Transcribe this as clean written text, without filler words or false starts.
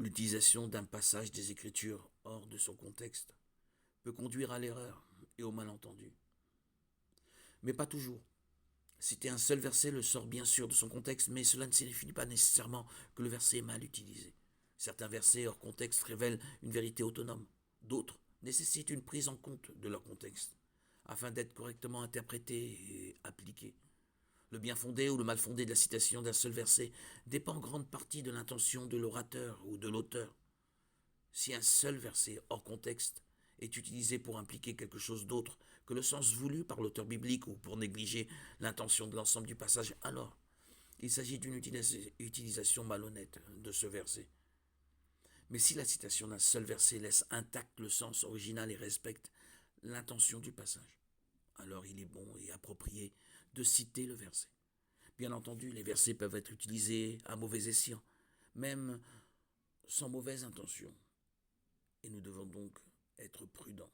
L'utilisation d'un passage des Écritures hors de son contexte peut conduire à l'erreur et au malentendu. Mais pas toujours. Citer un seul verset le sort bien sûr de son contexte, mais cela ne signifie pas nécessairement que le verset est mal utilisé. Certains versets hors contexte révèlent une vérité autonome. D'autres nécessitent une prise en compte de leur contexte, afin d'être correctement interprétés et appliqués. Le bien fondé ou le mal fondé de la citation d'un seul verset dépend en grande partie de l'intention de l'orateur ou de l'auteur. Si un seul verset hors contexte est utilisé pour impliquer quelque chose d'autre que le sens voulu par l'auteur biblique ou pour négliger l'intention de l'ensemble du passage, alors il s'agit d'une utilisation malhonnête de ce verset. Mais si la citation d'un seul verset laisse intact le sens original et respecte l'intention du passage, alors il est bon et approprié de citer le verset. Bien entendu, les versets peuvent être utilisés à mauvais escient, même sans mauvaise intention, et nous devons donc être prudents.